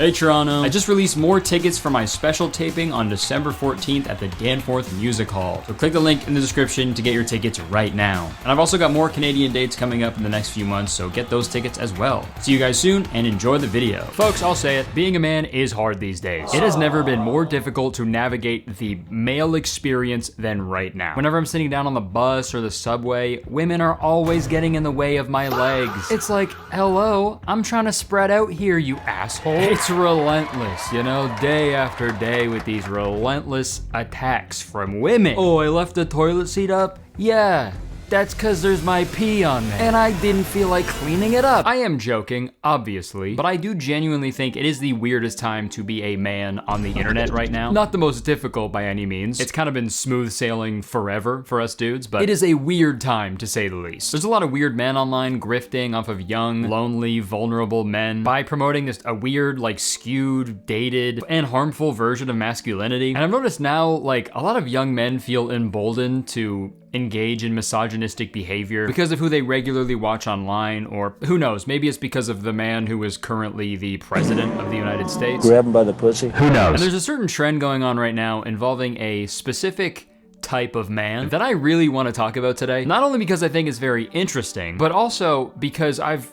Hey Toronto. I just released more tickets for my special taping on December 14th at the Danforth Music Hall. So click the link in the description to get your tickets right now. And I've also got more Canadian dates coming up in the next few months, so get those tickets as well. See you guys soon and enjoy the video. Folks, I'll say it, being a man is hard these days. It has never been more difficult to navigate the male experience than right now. Whenever I'm sitting down on the bus or the subway, women are always getting in the way of my legs. It's like, hello, I'm trying to spread out here, you asshole. It's relentless, you know, day after day with these relentless attacks from women. Oh, I left the toilet seat up? Yeah. That's cause there's my pee on there. And I didn't feel like cleaning it up. I am joking, obviously, but I do genuinely think it is the weirdest time to be a man on the internet right now. Not the most difficult by any means. It's kind of been smooth sailing forever for us dudes, but it is a weird time to say the least. There's a lot of weird men online grifting off of young, lonely, vulnerable men by promoting just a weird, like skewed, dated, and harmful version of masculinity. And I've noticed now, like, a lot of young men feel emboldened to engage in misogynistic behavior because of who they regularly watch online, or who knows, maybe it's because of the man who is currently the president of the United States. Grab him by the pussy. Who knows? And there's a certain trend going on right now involving a specific type of man that I really want to talk about today. Not only because I think it's very interesting, but also because I've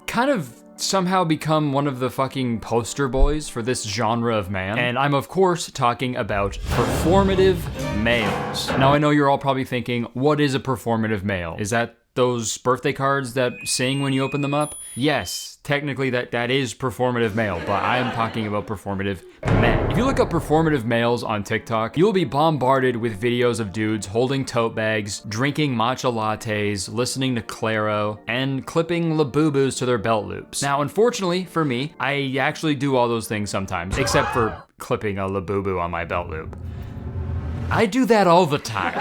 kind of somehow become one of the fucking poster boys for this genre of man. And I'm of course talking about performative males. Now I know you're all probably thinking, what is a performative male? Is that those birthday cards that sing when you open them up? Yes, technically that is performative male, but I am talking about performative men. If you look up performative males on TikTok, you'll be bombarded with videos of dudes holding tote bags, drinking matcha lattes, listening to Claro, and clipping labubus to their belt loops. Now, unfortunately for me, I actually do all those things sometimes, except for clipping a labubu on my belt loop. I do that all the time.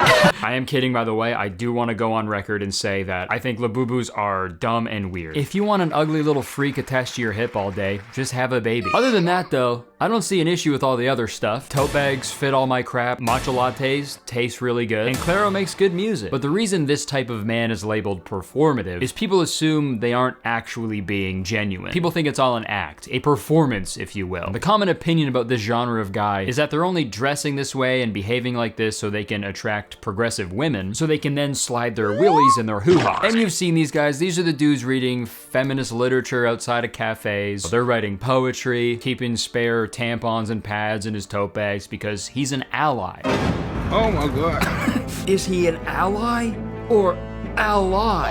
I am kidding, by the way. I do want to go on record and say that I think labubus are dumb and weird. If you want an ugly little freak attached to your hip all day, just have a baby. Other than that though, I don't see an issue with all the other stuff. Tote bags fit all my crap, matcha lattes taste really good, and Claro makes good music. But the reason this type of man is labeled performative is people assume they aren't actually being genuine. People think it's all an act, a performance, if you will. The common opinion about this genre of guy is that they're only dressing this way and behaving like this so they can attract progressive women, so they can then slide their willies in their hoo-ha. And you've seen these guys. These are the dudes reading feminist literature outside of cafes. They're writing poetry, keeping spare tampons and pads in his tote bags because he's an ally. Oh my God. Is he an ally or ally?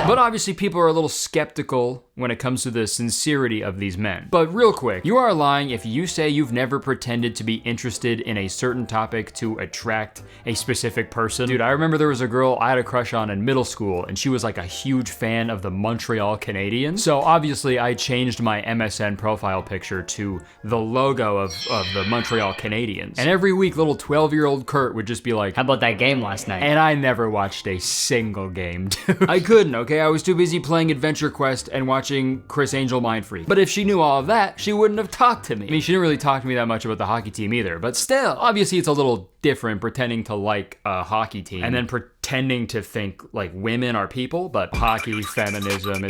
But obviously people are a little skeptical when it comes to the sincerity of these men. But real quick, you are lying if you say you've never pretended to be interested in a certain topic to attract a specific person. Dude, I remember there was a girl I had a crush on in middle school, and she was like a huge fan of the Montreal Canadiens. So obviously I changed my MSN profile picture to the logo of the Montreal Canadiens. And every week little 12-year-old Kurt would just be like, how about that game last night? And I never watched a single game, dude. I couldn't, okay? I was too busy playing Adventure Quest and watching Chris Angel Mind Freak. But if she knew all of that, she wouldn't have talked to me. I mean, she didn't really talk to me that much about the hockey team either, but still, obviously it's a little different pretending to like a hockey team and then pretending to think like women are people, but hockey, feminism,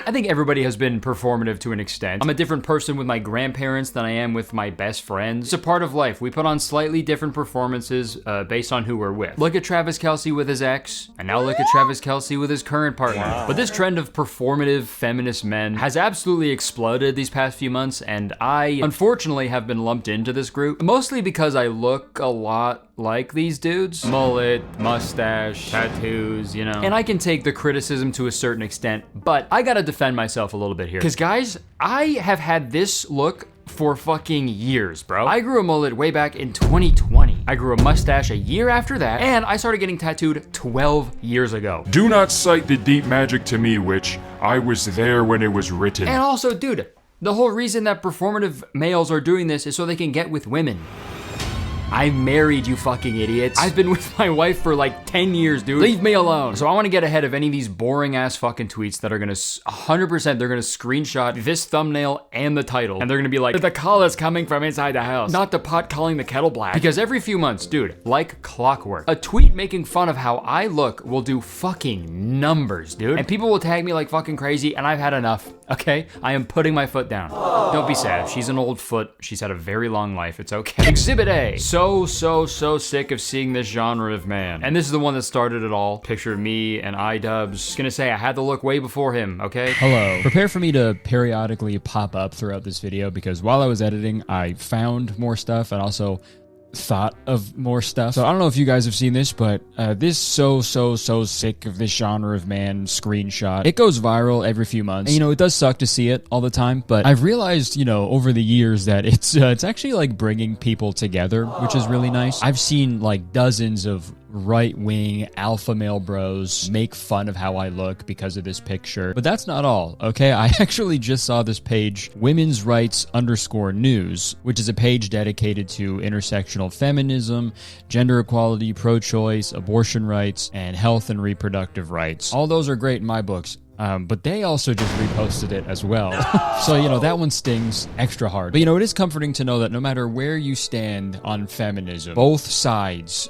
I think everybody has been performative to an extent. I'm a different person with my grandparents than I am with my best friends. It's a part of life. We put on slightly different performances based on who we're with. Look at Travis Kelce with his ex, and now look at Travis Kelce with his current partner. Wow. But this trend of performative feminist men has absolutely exploded these past few months, and I unfortunately have been lumped into this group, mostly because I look a lot like these dudes. Mullet, mustache, tattoos, you know. And I can take the criticism to a certain extent, but I gotta defend myself a little bit here. Because guys, I have had this look for fucking years, bro. I grew a mullet way back in 2020. I grew a mustache a year after that, and I started getting tattooed 12 years ago. Do not cite the deep magic to me, witch. I was there when it was written. And also, dude, the whole reason that performative males are doing this is so they can get with women. I'm married, you fucking idiots. I've been with my wife for like 10 years, dude. Leave me alone. So I wanna get ahead of any of these boring ass fucking tweets that are gonna 100%, they're gonna screenshot this thumbnail and the title. And they're gonna be like, the call is coming from inside the house. Not the pot calling the kettle black. Because every few months, dude, like clockwork, a tweet making fun of how I look will do fucking numbers, dude. And people will tag me like fucking crazy, and I've had enough. okay? I am putting my foot down. Don't be sad. She's an old foot. She's had a very long life. It's okay. Exhibit A. So sick of seeing this genre of man. And this is the one that started it all. Picture of me and iDubbbz. Just gonna say I had to look way before him, okay? Hello. Prepare for me to periodically pop up throughout this video because while I was editing, I found more stuff and also thought of more stuff. So I don't know if you guys have seen this, but this so sick of this genre of man screenshot. It goes viral every few months. And, you know, it does suck to see it all the time, but I've realized, you know, over the years that it's actually like bringing people together, which is really nice. I've seen like dozens of right-wing alpha male bros make fun of how I look because of this picture. But that's not all, okay? I actually just saw this page, women's rights _news, which is a page dedicated to intersectional feminism, gender equality, pro-choice, abortion rights, and health and reproductive rights. All those are great in my books. But they also just reposted it as well. So, you know, that one stings extra hard. But, you know, it is comforting to know that no matter where you stand on feminism, both sides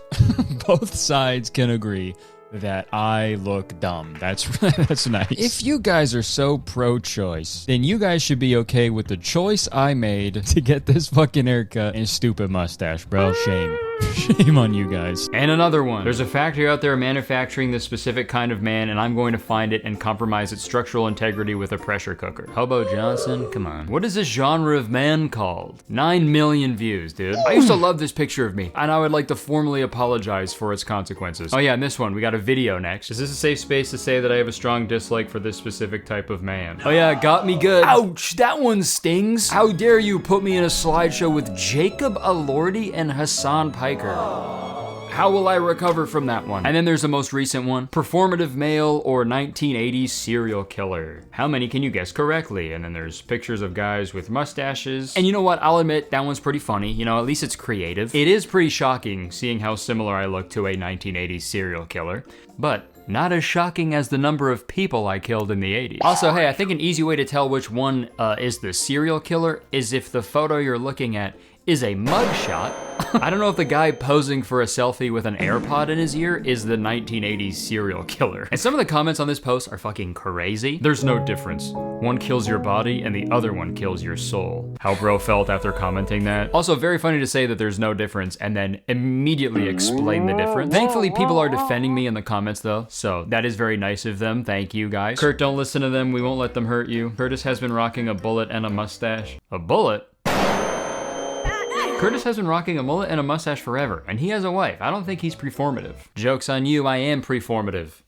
can agree that I look dumb. That's nice. If you guys are so pro-choice, then you guys should be okay with the choice I made to get this fucking haircut and stupid mustache, bro. Shame. Shame on you guys. And another one. There's a factory out there manufacturing this specific kind of man, and I'm going to find it and compromise its structural integrity with a pressure cooker. Hobo Johnson? Come on. What is this genre of man called? 9 million views, dude. I used to love this picture of me, and I would like to formally apologize for its consequences. Oh yeah, and this one, we got a video next. Is this a safe space to say that I have a strong dislike for this specific type of man? Oh yeah, it got me good. Ouch, that one stings. How dare you put me in a slideshow with Jacob Elordi and Hassan Piker? How will I recover from that one? And then there's the most recent one. Performative male or 1980s serial killer. How many can you guess correctly? And then there's pictures of guys with mustaches. And you know what? I'll admit that one's pretty funny. You know, at least it's creative. It is pretty shocking seeing how similar I look to a 1980s serial killer. But not as shocking as the number of people I killed in the 80s. Also, hey, I think an easy way to tell which one is the serial killer is if the photo you're looking at is a mugshot. I don't know if the guy posing for a selfie with an AirPod in his ear is the 1980s serial killer. And some of the comments on this post are fucking crazy. There's no difference. One kills your body and the other one kills your soul. How bro felt after commenting that. Also, very funny to say that there's no difference and then immediately explain the difference. Thankfully, people are defending me in the comments though, so that is very nice of them. Thank you guys. Kurt, don't listen to them. We won't let them hurt you. Curtis has been rocking a bullet and a mustache. A bullet? Curtis has been rocking a mullet and a mustache forever, and he has a wife. I don't think he's preformative. Joke's on you, I am preformative.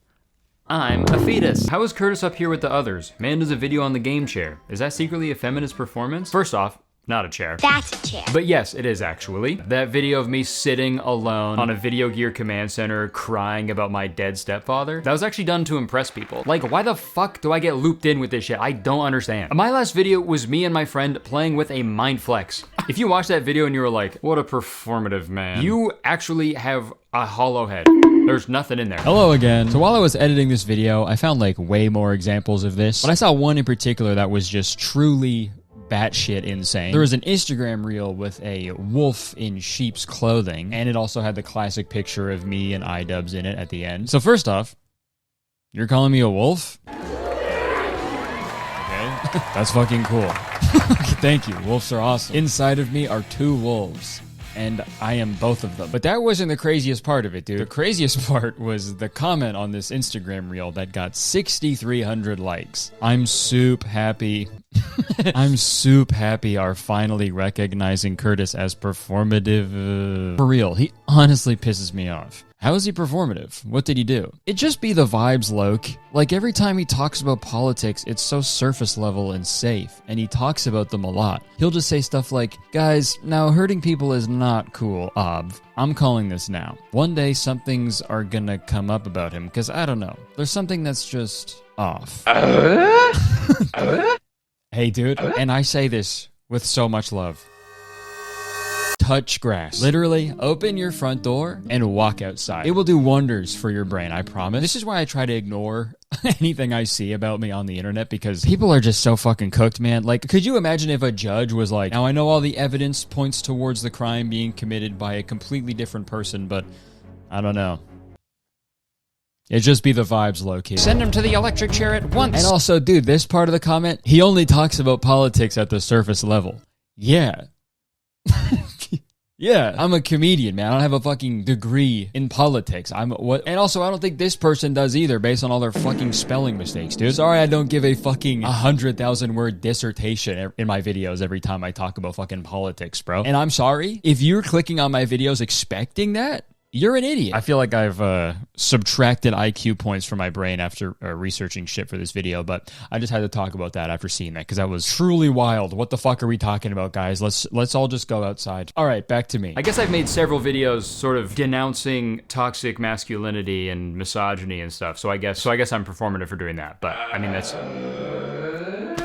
I'm a fetus. How is Curtis up here with the others? Man does a video on the game chair. Is that secretly a feminist performance? First off, not a chair. That's a chair. But yes, it is actually. That video of me sitting alone on a Video Gear command center crying about my dead stepfather, that was actually done to impress people. Like, why the fuck do I get looped in with this shit? I don't understand. My last video was me and my friend playing with a mind flex. If you watched that video and you were like, what a performative man, you actually have a hollow head. There's nothing in there. Hello again. So while I was editing this video, I found like way more examples of this, but I saw one in particular that was just truly batshit insane. There was an Instagram reel with a wolf in sheep's clothing, and it also had the classic picture of me and iDubbbz in it at the end. So first off, you're calling me a wolf? Okay. That's fucking cool. Thank you. Wolves are awesome. Inside of me are 2 wolves, and I am both of them. But that wasn't the craziest part of it, dude. The craziest part was the comment on this Instagram reel that got 6,300 likes. I'm soup happy. I'm soup happy are finally recognizing Curtis as performative. For real, he honestly pisses me off. How is he performative? What did he do? It just be the vibes, Loke. Like every time he talks about politics, it's so surface level and safe, and he talks about them a lot. He'll just say stuff like, guys, now hurting people is not cool, I'm calling this now. One day something's are gonna come up about him, because I don't know. There's something that's just off. Hey dude, and I say this with so much love. Touch grass. Literally, open your front door and walk outside. It will do wonders for your brain, I promise. This is why I try to ignore anything I see about me on the internet, because people are just so fucking cooked, man. Like, could you imagine if a judge was like, now I know all the evidence points towards the crime being committed by a completely different person, but I don't know. It'd just be the vibes low-key. Send him to the electric chair at once. And also, dude, this part of the comment, he only talks about politics at the surface level. Yeah. Yeah, I'm a comedian, man. I don't have a fucking degree in politics. And also, I don't think this person does either, based on all their fucking spelling mistakes, dude. Sorry I don't give a fucking 100,000-word dissertation in my videos every time I talk about fucking politics, bro. And I'm sorry, if you're clicking on my videos expecting that, you're an idiot. I feel like I've subtracted IQ points from my brain after researching shit for this video, but I just had to talk about that after seeing that because that was truly wild. What the fuck are we talking about, guys? Let's all just go outside. All right, back to me. I guess I've made several videos sort of denouncing toxic masculinity and misogyny and stuff. So I guess I'm performative for doing that. But I mean, that's...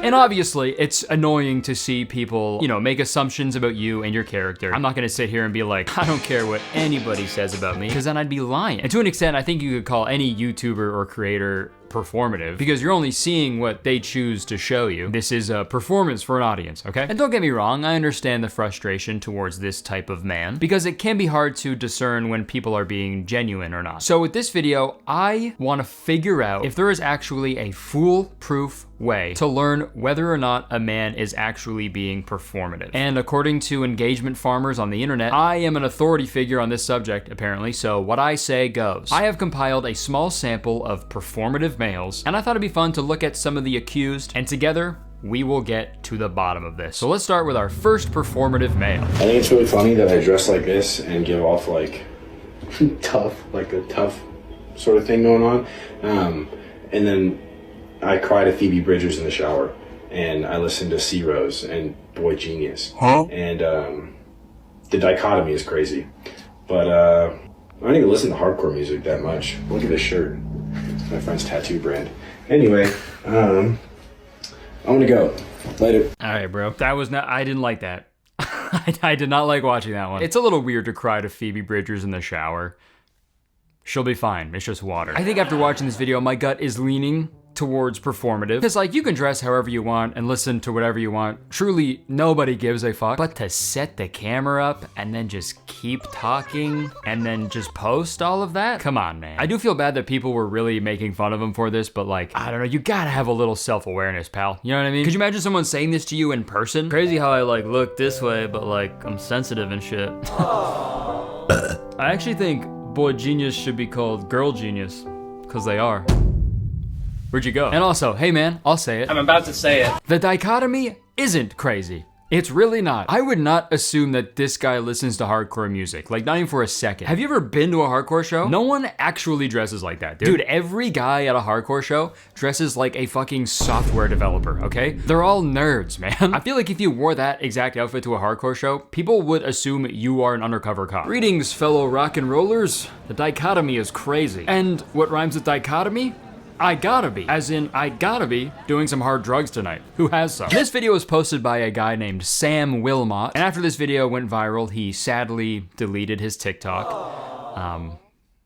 And obviously, it's annoying to see people, you know, make assumptions about you and your character. I'm not gonna sit here and be like, I don't care what anybody says about me, because then I'd be lying. And to an extent, I think you could call any YouTuber or creator performative because you're only seeing what they choose to show you. This is a performance for an audience, okay? And don't get me wrong, I understand the frustration towards this type of man because it can be hard to discern when people are being genuine or not. So with this video, I want to figure out if there is actually a foolproof way to learn whether or not a man is actually being performative. And according to engagement farmers on the internet, I am an authority figure on this subject, apparently, so what I say goes. I have compiled a small sample of performative males, and I thought it'd be fun to look at some of the accused, and together, we will get to the bottom of this. So let's start with our first performative male. I think it's really funny that I dress like this and give off like tough, like a tough sort of thing going on. And then I cry to Phoebe Bridgers in the shower, and I listen to C Rose and Boy Genius. And the dichotomy is crazy. But I don't even listen to hardcore music that much. Look at this shirt. It's my friend's tattoo brand. Anyway, I'm gonna go. Later. All right, bro. That was not, I didn't like that. I did not like watching that one. It's a little weird to cry to Phoebe Bridgers in the shower. She'll be fine, it's just water. I think after watching this video, my gut is leaning towards performative. Because like, you can dress however you want and listen to whatever you want. Truly, nobody gives a fuck. But to set the camera up and then just keep talking and then just post all of that? Come on, man. I do feel bad that people were really making fun of him for this, but like, I don't know, you gotta have a little self-awareness, pal. You know what I mean? Could you imagine someone saying this to you in person? Crazy how I like look this way, but like, I'm sensitive and shit. I actually think Boy Genius should be called Girl Genius, because they are. Where'd you go? And also, hey man, I'll say it. I'm about to say it. The dichotomy isn't crazy. It's really not. I would not assume that this guy listens to hardcore music, like not even for a second. Have you ever been to a hardcore show? No one actually dresses like that, dude. Dude, every guy at a hardcore show dresses like a fucking software developer, okay? They're all nerds, man. I feel like if you wore that exact outfit to a hardcore show, people would assume you are an undercover cop. Greetings, fellow rock and rollers. The dichotomy is crazy. And what rhymes with dichotomy? I gotta be, as in I gotta be doing some hard drugs tonight. Who has some? This video was posted by a guy named Sam Wilmot, and after this video went viral, he sadly deleted his TikTok.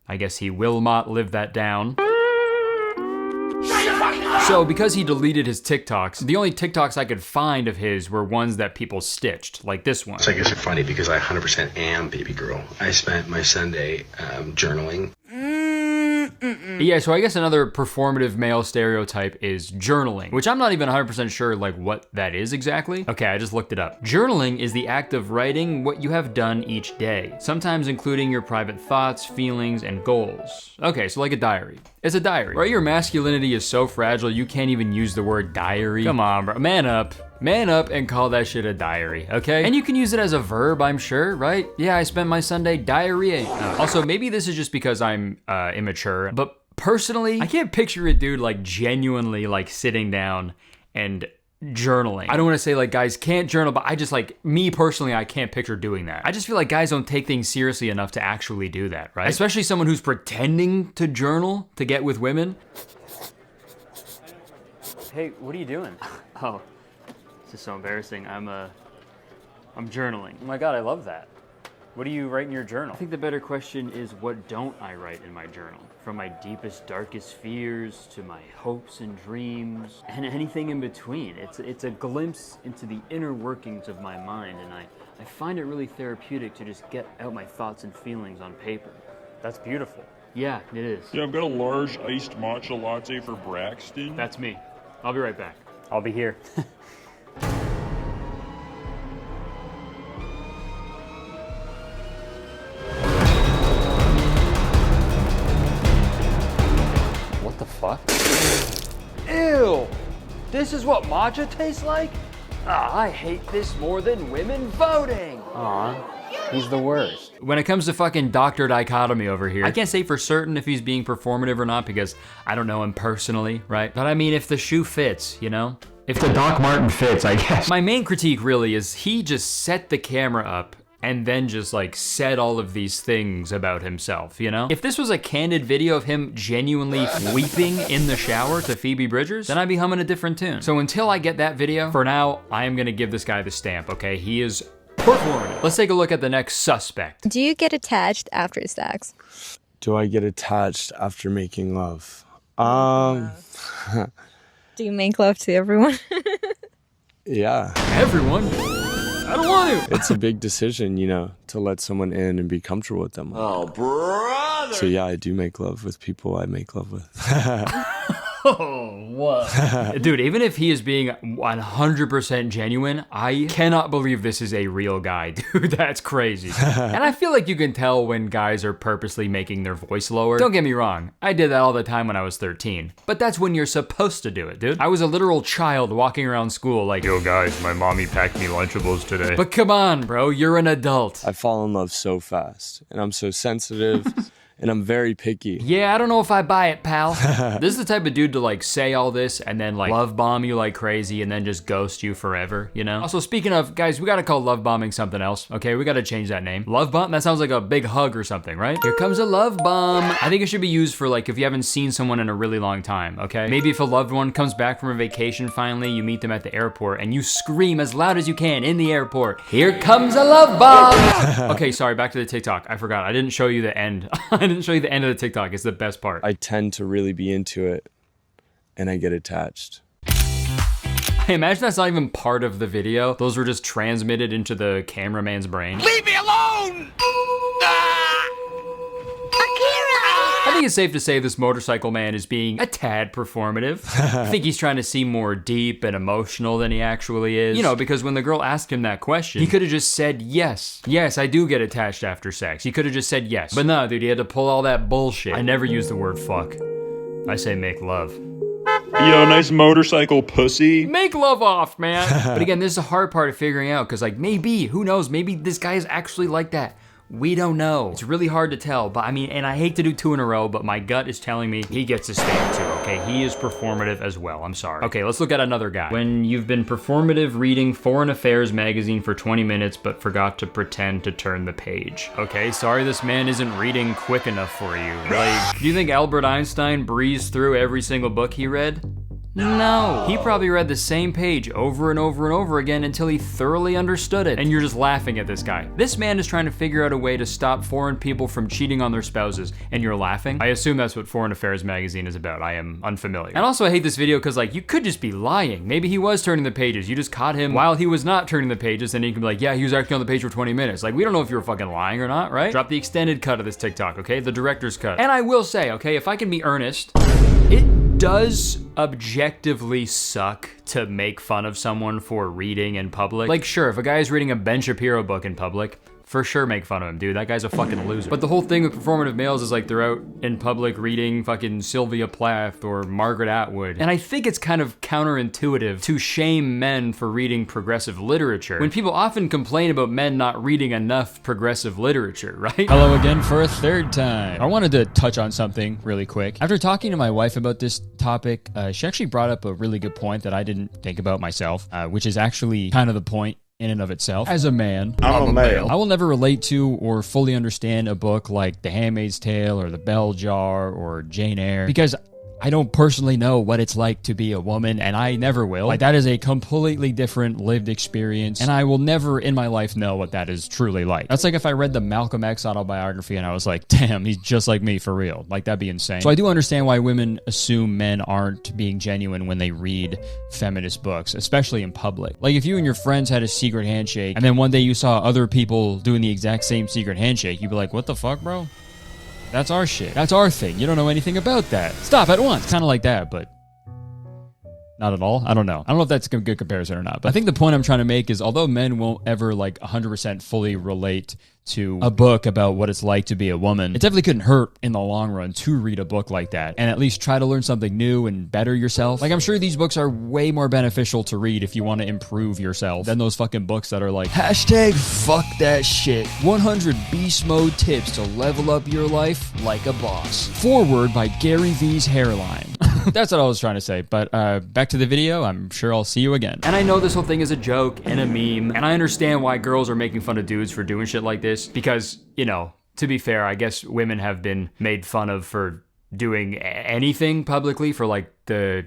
I guess he will not live that down. So because he deleted his TikToks, the only TikToks I could find of his were ones that people stitched, like this one. So I guess you're funny because I 100% am baby girl. I spent my Sunday journaling. Yeah, so I guess another performative male stereotype is journaling, which I'm not even 100% sure like what that is exactly. Okay, I just looked it up. Journaling is the act of writing what you have done each day, sometimes including your private thoughts, feelings, and goals. Okay, so like a diary. It's a diary, right? Your masculinity is so fragile you can't even use the word diary. Come on, bro, man up. Man up and call that shit a diary, okay? And you can use it as a verb, I'm sure, right? Yeah, I spent my Sunday diarrheaing. Also, maybe this is just because I'm immature, but personally, I can't picture a dude like genuinely like sitting down and journaling. I don't want to say like guys can't journal, but I just like, me personally, I can't picture doing that. I just feel like guys don't take things seriously enough to actually do that, right? Especially someone who's pretending to journal to get with women. Hey, what are you doing? Oh. This is so embarrassing. I'm journaling. Oh my God, I love that. What do you write in your journal? I think the better question is, what don't I write in my journal? From my deepest, darkest fears to my hopes and dreams and anything in between. It's a glimpse into the inner workings of my mind, and I find it really therapeutic to just get out my thoughts and feelings on paper. That's beautiful. Yeah, it is. Yeah, I've got a large iced matcha latte for Braxton. That's me. I'll be right back. I'll be here. What the fuck? Ew! This is what matcha tastes like? Ah, I hate this more than women voting. Aw, he's the worst. When it comes to fucking Dr. Dichotomy over here, I can't say for certain if he's being performative or not because I don't know him personally, right? But I mean, if the shoe fits, you know? If the Doc Marten fits, I guess. My main critique really is he just set the camera up and then just like said all of these things about himself, you know? If this was a candid video of him genuinely weeping in the shower to Phoebe Bridgers, then I'd be humming a different tune. So until I get that video, for now, I am gonna give this guy the stamp, okay? He is performative. Let's take a look at the next suspect. Do you get attached after sex? Do I get attached after making love? Do you make love to everyone? Yeah. Everyone? I don't want to. It's a big decision, you know, to let someone in and be comfortable with them. Oh, brother! So yeah, I do make love with people I make love with. Oh, what? Dude, even if he is being 100% genuine, I cannot believe this is a real guy, dude. That's crazy. And I feel like you can tell when guys are purposely making their voice lower. Don't get me wrong, I did that all the time when I was 13. But that's when you're supposed to do it, dude. I was a literal child walking around school like, yo guys, my mommy packed me Lunchables today. But come on, bro, you're an adult. I fall in love so fast, and I'm so sensitive. And I'm very picky. Yeah, I don't know if I buy it, pal. This is the type of dude to like say all this and then like love bomb you like crazy and then just ghost you forever, you know? Also, speaking of, guys, we gotta call love bombing something else, okay? We gotta change that name. Love bomb? That sounds like a big hug or something, right? Here comes a love bomb. I think it should be used for like if you haven't seen someone in a really long time, okay? Maybe if a loved one comes back from a vacation finally, you meet them at the airport and you scream as loud as you can in the airport, here comes a love bomb! Okay, sorry, back to the TikTok. I forgot, I didn't show you the end. I didn't show you the end of the TikTok. It's the best part. I tend to really be into it, and I get attached. I imagine that's not even part of the video. Those were just transmitted into the cameraman's brain. Leave me alone! I think it's safe to say this motorcycle man is being a tad performative. I think he's trying to seem more deep and emotional than he actually is. You know, because when the girl asked him that question, he could have just said yes. Yes, I do get attached after sex. He could have just said yes. But no, dude, he had to pull all that bullshit. I never use the word fuck. I say make love. Yo, nice motorcycle pussy. Make love off, man. But again, this is the hard part of figuring out, because like maybe, who knows, maybe this guy is actually like that. We don't know. It's really hard to tell, but I mean, and I hate to do two in a row, but my gut is telling me he gets a stamp too, okay? He is performative as well, I'm sorry. Okay, let's look at another guy. When you've been performative reading Foreign Affairs magazine for 20 minutes, but forgot to pretend to turn the page. Okay, sorry this man isn't reading quick enough for you. Like, do you think Albert Einstein breezed through every single book he read? No. He probably read the same page over and over and over again until he thoroughly understood it. And you're just laughing at this guy. This man is trying to figure out a way to stop foreign people from cheating on their spouses, and you're laughing? I assume that's what Foreign Affairs magazine is about. I am unfamiliar. And also I hate this video because like, you could just be lying. Maybe he was turning the pages. You just caught him while he was not turning the pages, and you can be like, yeah, he was actually on the page for 20 minutes. Like, we don't know if you were fucking lying or not, right? Drop the extended cut of this TikTok, okay? The director's cut. And I will say, okay, if I can be earnest, it does objectively suck to make fun of someone for reading in public. Like, sure, if a guy is reading a Ben Shapiro book in public, for sure make fun of him, dude. That guy's a fucking loser. But the whole thing with Performative Males is like they're out in public reading fucking Sylvia Plath or Margaret Atwood. And I think it's kind of counterintuitive to shame men for reading progressive literature when people often complain about men not reading enough progressive literature, right? Hello again for a third time. I wanted to touch on something really quick. After talking to my wife about this topic, she actually brought up a really good point that I didn't think about myself, which is actually kind of the point in and of itself. As a man, I'm a male. I will never relate to or fully understand a book like The Handmaid's Tale or The Bell Jar or Jane Eyre because I don't personally know what it's like to be a woman, and I never will. Like, that is a completely different lived experience, and I will never in my life know what that is truly like. That's like if I read the Malcolm X autobiography and I was like, damn, he's just like me for real. Like, that'd be insane. So I do understand why women assume men aren't being genuine when they read feminist books, especially in public. Like, if you and your friends had a secret handshake, and then one day you saw other people doing the exact same secret handshake, you'd be like, what the fuck, bro? That's our shit. That's our thing. You don't know anything about that. Stop at once. Kind of like that, but not at all. I don't know. I don't know if that's a good comparison or not. But I think the point I'm trying to make is, although men won't ever like 100% fully relate to a book about what it's like to be a woman, it definitely couldn't hurt in the long run to read a book like that and at least try to learn something new and better yourself. Like, I'm sure these books are way more beneficial to read if you want to improve yourself than those fucking books that are like, hashtag fuck that shit, 100 beast mode tips to level up your life like a boss. Forward by Gary V's hairline. That's what I was trying to say. But back to the video. I'm sure I'll see you again. And I know this whole thing is a joke and a meme, and I understand why girls are making fun of dudes for doing shit like this, because, you know, to be fair, I guess women have been made fun of for doing anything publicly for like the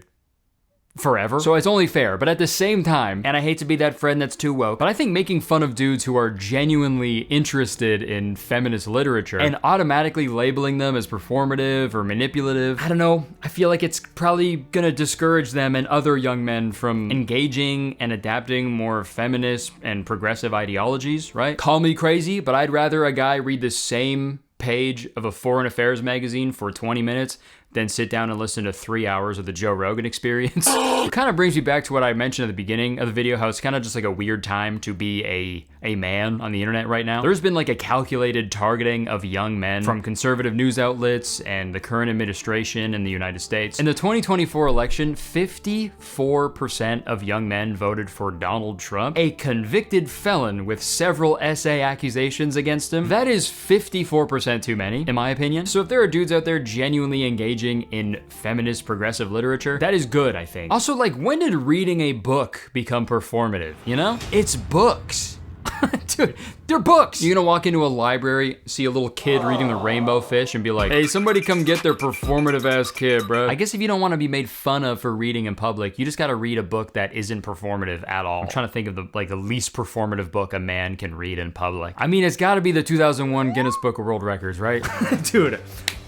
forever. So it's only fair, but at the same time, and I hate to be that friend that's too woke, but I think making fun of dudes who are genuinely interested in feminist literature and automatically labeling them as performative or manipulative, I don't know, I feel like it's probably gonna discourage them and other young men from engaging and adapting more feminist and progressive ideologies, right? Call me crazy, but I'd rather a guy read the same page of a foreign affairs magazine for 20 minutes than sit down and listen to 3 hours of the Joe Rogan Experience. It kind of brings me back to what I mentioned at the beginning of the video, how it's kind of just like a weird time to be a man on the internet right now. There's been like a calculated targeting of young men from conservative news outlets and the current administration in the United States. In the 2024 election, 54% of young men voted for Donald Trump, a convicted felon with several SA accusations against him. That is 54% too many, in my opinion. So if there are dudes out there genuinely engaging in feminist progressive literature, that is good, I think. Also, like, when did reading a book become performative, you know? It's books. Dude, they're books. You're gonna walk into a library, see a little kid reading The Rainbow Fish and be like, hey, somebody come get their performative ass kid, bro. I guess if you don't want to be made fun of for reading in public, you just gotta read a book that isn't performative at all. I'm trying to think of the least performative book a man can read in public. I mean, it's gotta be the 2001 Guinness Book of World Records, right? Dude,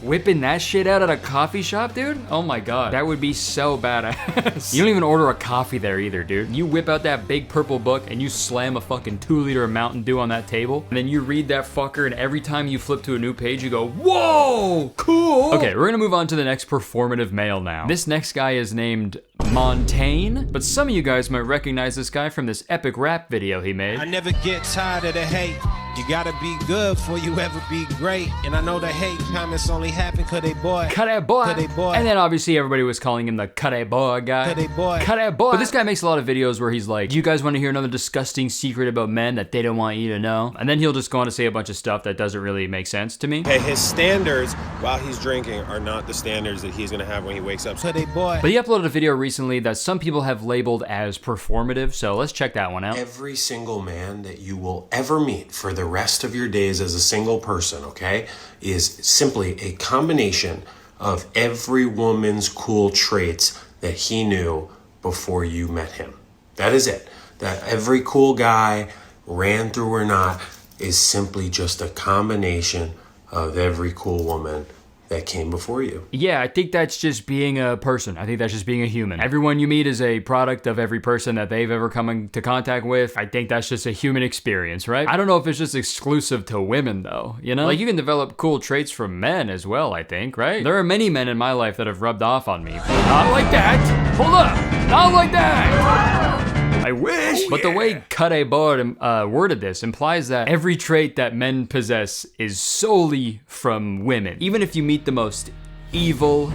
whipping that shit out at a coffee shop, dude? Oh my God, that would be so badass. You don't even order a coffee there either, dude. You whip out that big purple book and you slam a fucking 2-liter of Mountain Dew on that table, and then you read that fucker, and every time you flip to a new page, you go, whoa, cool. Okay, we're gonna move on to the next performative male now. This next guy is named Montaigne, but some of you guys might recognize this guy from this epic rap video he made. I never get tired of the hate. You gotta be good before you ever be great. And I know the hate comments only happen cause they boy. Cut that boy. Cause they boy. And then obviously everybody was calling him the cut that boy guy. Cause they boy. Cut that boy. But this guy makes a lot of videos where he's like, do you guys want to hear another disgusting secret about men that they don't want you to know? And then he'll just go on to say a bunch of stuff that doesn't really make sense to me. Okay, his standards while he's drinking are not the standards that he's gonna have when he wakes up. So they boy. But he uploaded a video recently that some people have labeled as performative, so let's check that one out. Every single man that you will ever meet for the rest of your days as a single person, okay, is simply a combination of every woman's cool traits that he knew before you met him. That is it. That every cool guy, ran through or not, is simply just a combination of every cool woman that came before you. Yeah, I think that's just being a person. I think that's just being a human. Everyone you meet is a product of every person that they've ever come into contact with. I think that's just a human experience, right? I don't know if it's just exclusive to women though, you know? Like, you can develop cool traits from men as well, I think, right? There are many men in my life that have rubbed off on me. Not like that! Hold up! Not like that! I wish! But the way Cut Board worded this implies that every trait that men possess is solely from women. Even if you meet the most evil,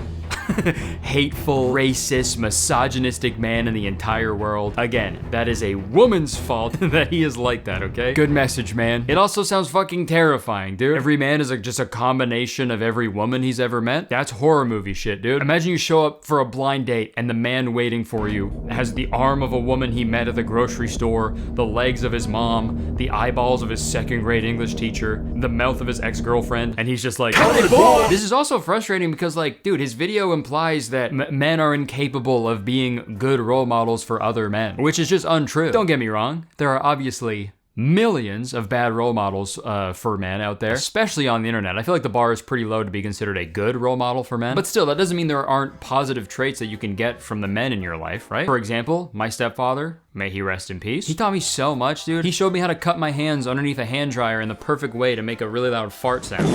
hateful, racist, misogynistic man in the entire world, again, that is a woman's fault that he is like that, okay? Good message, man. It also sounds fucking terrifying, dude. Every man is just a combination of every woman he's ever met. That's horror movie shit, dude. Imagine you show up for a blind date and the man waiting for you has the arm of a woman he met at the grocery store, the legs of his mom, the eyeballs of his second-grade English teacher, the mouth of his ex-girlfriend, and he's just like, hey, boy! This is also frustrating because, like, dude, his video implies that men are incapable of being good role models for other men, which is just untrue. Don't get me wrong, there are obviously millions of bad role models for men out there, especially on the internet. I feel like the bar is pretty low to be considered a good role model for men. But still, that doesn't mean there aren't positive traits that you can get from the men in your life, right? For example, my stepfather, may he rest in peace. He taught me so much, dude. He showed me how to cut my hands underneath a hand dryer in the perfect way to make a really loud fart sound.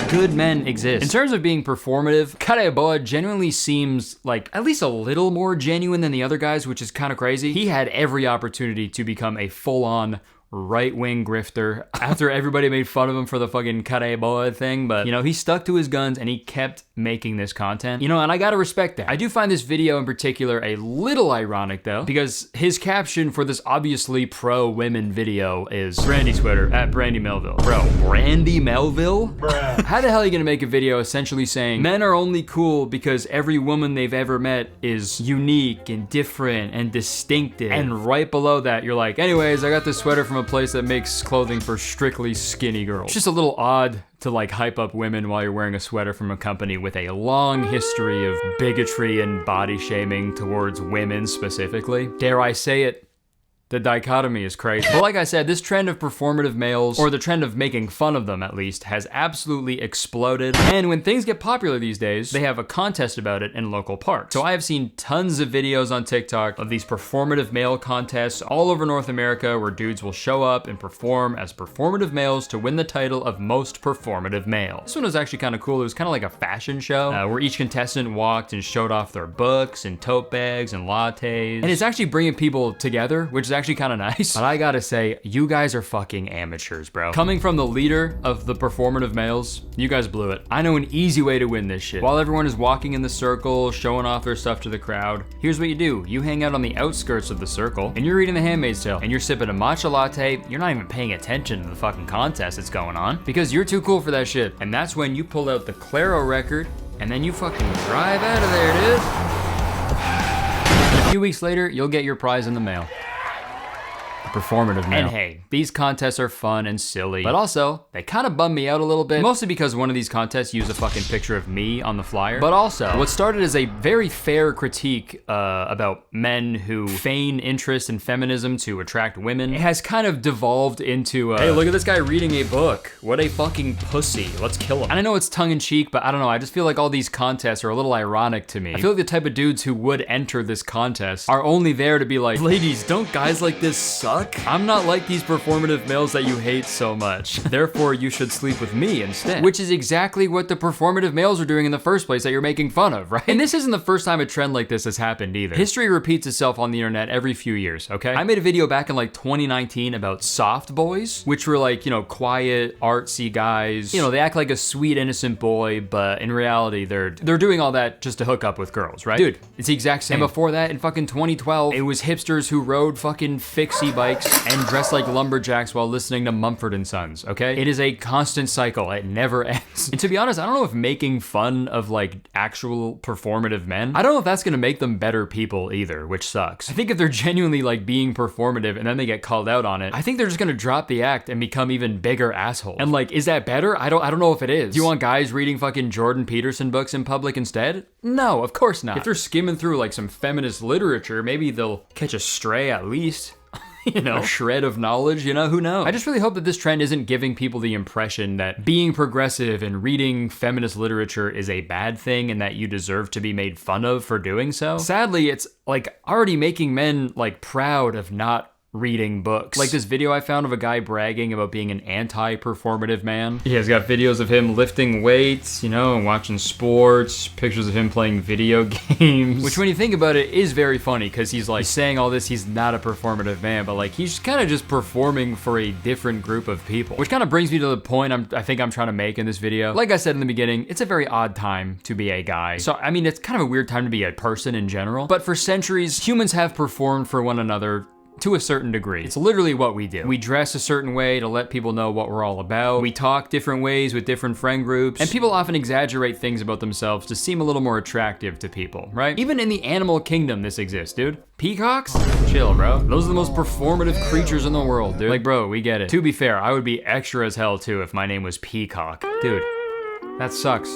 Good men exist. In terms of being performative, Kareboa genuinely seems like at least a little more genuine than the other guys, which is kind of crazy. He had every opportunity to become a full-on right-wing grifter after everybody made fun of him for the fucking Kareboa thing, but you know, he stuck to his guns and he kept making this content, you know, and I gotta respect that. I do find this video in particular a little ironic though, because his caption for this obviously pro-women video is Brandy sweater at Brandy Melville. Bro, Brandy Melville? Bruh. How the hell are you gonna make a video essentially saying men are only cool because every woman they've ever met is unique and different and distinctive, and right below that you're like, anyways, I got this sweater from a place that makes clothing for strictly skinny girls. It's just a little odd to like hype up women while you're wearing a sweater from a company with a long history of bigotry and body shaming towards women specifically. Dare I say it? The dichotomy is crazy. But like I said, this trend of performative males, or the trend of making fun of them at least, has absolutely exploded. And when things get popular these days, they have a contest about it in local parks. So I have seen tons of videos on TikTok of these performative male contests all over North America where dudes will show up and perform as performative males to win the title of most performative male. This one was actually kind of cool. It was kind of like a fashion show where each contestant walked and showed off their books and tote bags and lattes. And it's actually bringing people together, which is actually kind of nice. But I gotta say, you guys are fucking amateurs, bro. Coming from the leader of the performative males, you guys blew it. I know an easy way to win this shit. While everyone is walking in the circle, showing off their stuff to the crowd, here's what you do. You hang out on the outskirts of the circle, and you're reading The Handmaid's Tale, and you're sipping a matcha latte. You're not even paying attention to the fucking contest that's going on, because you're too cool for that shit. And that's when you pull out the Claro record, and then you fucking drive out of there, dude. And a few weeks later, you'll get your prize in the mail. Performative male. And hey, these contests are fun and silly, but also they kind of bum me out a little bit, mostly because one of these contests used a fucking picture of me on the flyer. But also, what started as a very fair critique about men who feign interest in feminism to attract women, it has kind of devolved into hey, look at this guy reading a book. What a fucking pussy. Let's kill him. And I know it's tongue-in-cheek, but I don't know, I just feel like all these contests are a little ironic to me. I feel like the type of dudes who would enter this contest are only there to be like, ladies, don't guys like this suck? I'm not like these performative males that you hate so much. Therefore, you should sleep with me instead. Which is exactly what the performative males are doing in the first place that you're making fun of, right? And this isn't the first time a trend like this has happened either. History repeats itself on the internet every few years, okay? I made a video back in like 2019 about soft boys, which were like, you know, quiet, artsy guys. You know, they act like a sweet, innocent boy, but in reality, they're doing all that just to hook up with girls, right? Dude, it's the exact same. And before that, in fucking 2012, it was hipsters who rode fucking fixie bikes and dressed like lumberjacks while listening to Mumford & Sons, okay? It is a constant cycle, it never ends. And to be honest, I don't know if making fun of like actual performative men, I don't know if that's gonna make them better people either, which sucks. I think if they're genuinely like being performative and then they get called out on it, I think they're just gonna drop the act and become even bigger assholes. And like, is that better? I don't know if it is. Do you want guys reading fucking Jordan Peterson books in public instead? No, of course not. If they're skimming through like some feminist literature, maybe they'll catch a stray at least. You know, a shred of knowledge, you know, who knows? I just really hope that this trend isn't giving people the impression that being progressive and reading feminist literature is a bad thing and that you deserve to be made fun of for doing so. Sadly, it's like already making men like proud of not reading books. Like this video I found of a guy bragging about being an anti-performative man. Yeah, he's got videos of him lifting weights, you know, and watching sports, pictures of him playing video games. Which when you think about it is very funny because he's like saying all this, he's not a performative man, but like he's kind of just performing for a different group of people. Which kind of brings me to the point I think I'm trying to make in this video. Like I said in the beginning, it's a very odd time to be a guy. So I mean, it's kind of a weird time to be a person in general, but for centuries, humans have performed for one another to a certain degree. It's literally what we do. We dress a certain way to let people know what we're all about. We talk different ways with different friend groups. And people often exaggerate things about themselves to seem a little more attractive to people, right? Even in the animal kingdom, this exists, dude. Peacocks? Chill, bro. Those are the most performative creatures in the world, dude. Like, bro, we get it. To be fair, I would be extra as hell too if my name was Peacock. Dude, that sucks.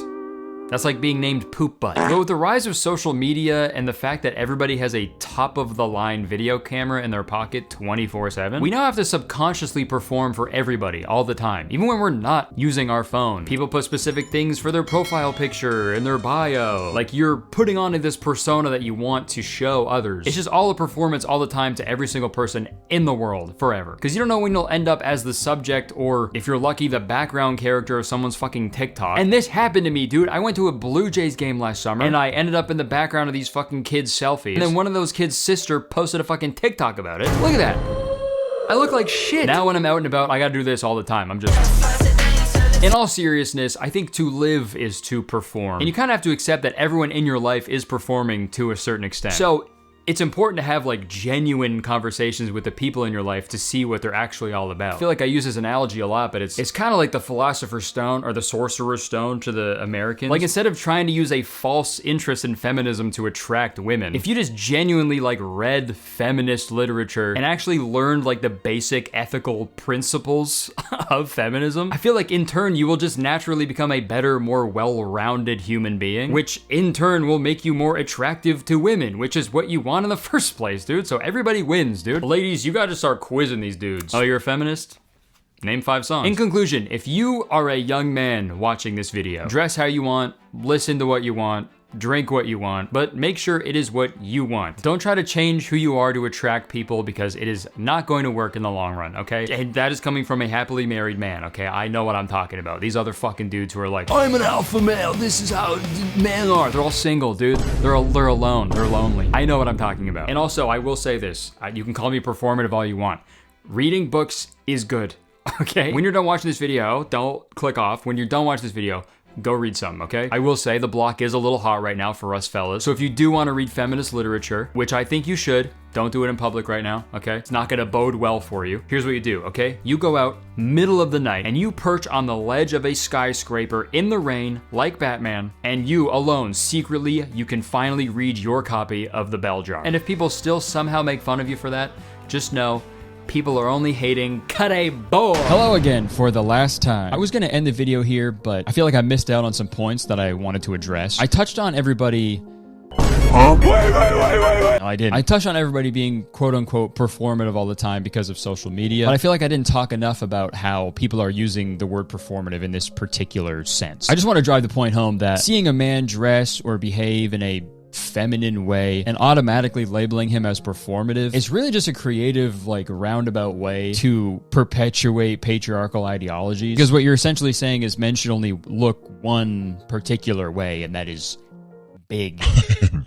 That's like being named Poop Butt. But with the rise of social media and the fact that everybody has a top-of-the-line video camera in their pocket 24/7, we now have to subconsciously perform for everybody all the time, even when we're not using our phone. People put specific things for their profile picture and their bio. Like you're putting on this persona that you want to show others. It's just all a performance all the time to every single person in the world forever. Because you don't know when you'll end up as the subject or, if you're lucky, the background character of someone's fucking TikTok. And this happened to me, dude. I went to a Blue Jays game last summer and I ended up in the background of these fucking kids' selfies. And then one of those kids' sister posted a fucking TikTok about it. Look at that. I look like shit. Now when I'm out and about, I gotta do this all the time. In all seriousness, I think to live is to perform. And you kind of have to accept that everyone in your life is performing to a certain extent. So it's important to have like genuine conversations with the people in your life to see what they're actually all about. I feel like I use this analogy a lot, but it's kind of like the Philosopher's Stone or the Sorcerer's Stone to the Americans. Like instead of trying to use a false interest in feminism to attract women, if you just genuinely like read feminist literature and actually learned like the basic ethical principles of feminism, I feel like in turn you will just naturally become a better, more well-rounded human being, which in turn will make you more attractive to women, which is what you want in the first place, dude. So everybody wins, dude. Ladies, you gotta start quizzing these dudes. Oh, you're a feminist? Name 5 songs. In conclusion, if you are a young man watching this video, dress how you want, listen to what you want, drink what you want, but make sure it is what you want. Don't try to change who you are to attract people because it is not going to work in the long run, okay? And that is coming from a happily married man, okay? I know what I'm talking about. These other fucking dudes who are like, I'm an alpha male, this is how men are. They're all single, dude. They're alone, they're lonely. I know what I'm talking about. And also, I will say this, you can call me performative all you want. Reading books is good, okay? When you're done watching this video, don't click off. When you're done watching this video, go read some, okay? I will say the block is a little hot right now for us fellas. So if you do want to read feminist literature, which I think you should, don't do it in public right now, okay? It's not gonna bode well for you. Here's what you do, okay? You go out middle of the night and you perch on the ledge of a skyscraper in the rain like Batman, and you alone, secretly, you can finally read your copy of The Bell Jar. And if people still somehow make fun of you for that, just know people are only hating Karebo. Hello again for the last time. I was gonna end the video here, but I feel like I missed out on some points that I wanted to address. I touched on everybody... No, I didn't. I touched on everybody being quote-unquote performative all the time because of social media, but I feel like I didn't talk enough about how people are using the word performative in this particular sense. I just want to drive the point home that seeing a man dress or behave in a feminine way and automatically labeling him as performative, it's really just a creative, like, roundabout way to perpetuate patriarchal ideologies. Because what you're essentially saying is men should only look one particular way, and that is big.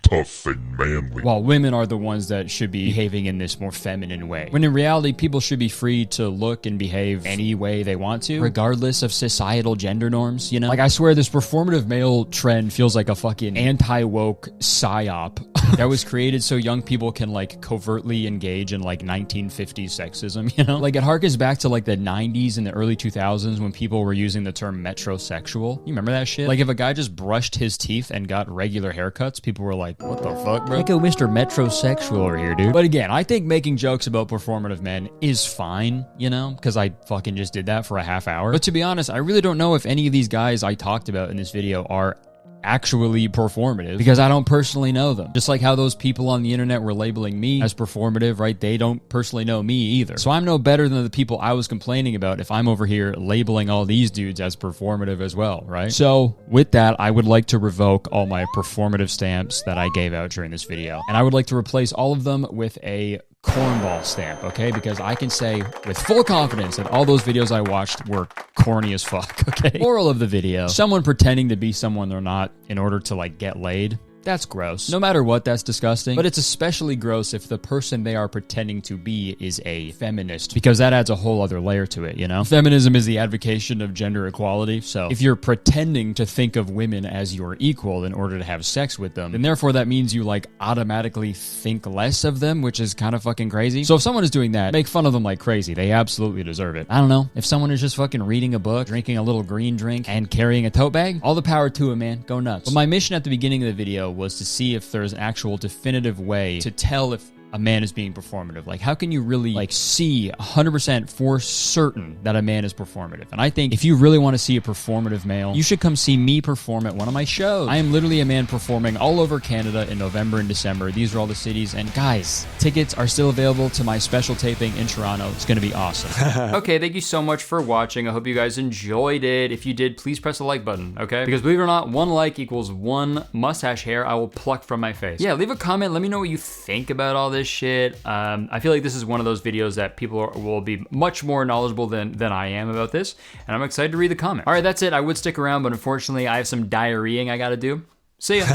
Tough and manly. While women are the ones that should be behaving in this more feminine way. When in reality, people should be free to look and behave any way they want to, regardless of societal gender norms, you know? Like, I swear this performative male trend feels like a fucking anti-woke psyop that was created so young people can, like, covertly engage in, like, 1950s sexism, you know? Like, it harkens back to, like, the 90s and the early 2000s when people were using the term metrosexual. You remember that shit? Like, if a guy just brushed his teeth and got regular haircuts, people were like, what the fuck, bro? Like, go Mr. Metrosexual over here, dude. But again, I think making jokes about performative men is fine, you know? Because I fucking just did that for a half hour. But to be honest, I really don't know if any of these guys I talked about in this video are actually performative, because I don't personally know them. Just like how those people on the internet were labeling me as performative, right? They don't personally know me either. So I'm no better than the people I was complaining about if I'm over here labeling all these dudes as performative as well, right? So with that, I would like to revoke all my performative stamps that I gave out during this video. And I would like to replace all of them with a cornball stamp, okay? Because I can say with full confidence that all those videos I watched were corny as fuck, okay? Moral of the video, someone pretending to be someone they're not in order to, like, get laid, that's gross. No matter what, that's disgusting. But it's especially gross if the person they are pretending to be is a feminist, because that adds a whole other layer to it, you know? Feminism is the advocation of gender equality, so if you're pretending to think of women as your equal in order to have sex with them, then therefore that means you, like, automatically think less of them, which is kind of fucking crazy. So if someone is doing that, make fun of them like crazy. They absolutely deserve it. I don't know. If someone is just fucking reading a book, drinking a little green drink, and carrying a tote bag, all the power to it, man. Go nuts. But my mission at the beginning of the video was to see if there's an actual definitive way to tell if a man is being performative? Like, how can you really like see 100% for certain that a man is performative? And I think if you really want to see a performative male, you should come see me perform at one of my shows. I am literally a man performing all over Canada in November and December. These are all the cities. And guys, tickets are still available to my special taping in Toronto. It's going to be awesome. Okay, thank you so much for watching. I hope you guys enjoyed it. If you did, please press the like button, okay? Because believe it or not, 1 like equals 1 mustache hair I will pluck from my face. Yeah, leave a comment. Let me know what you think about all this shit. I feel like this is one of those videos that people will be much more knowledgeable than I am about this, and I'm excited to read the comment. All right, that's it. I would stick around, but unfortunately, I have some diarrheaing I gotta do. See ya.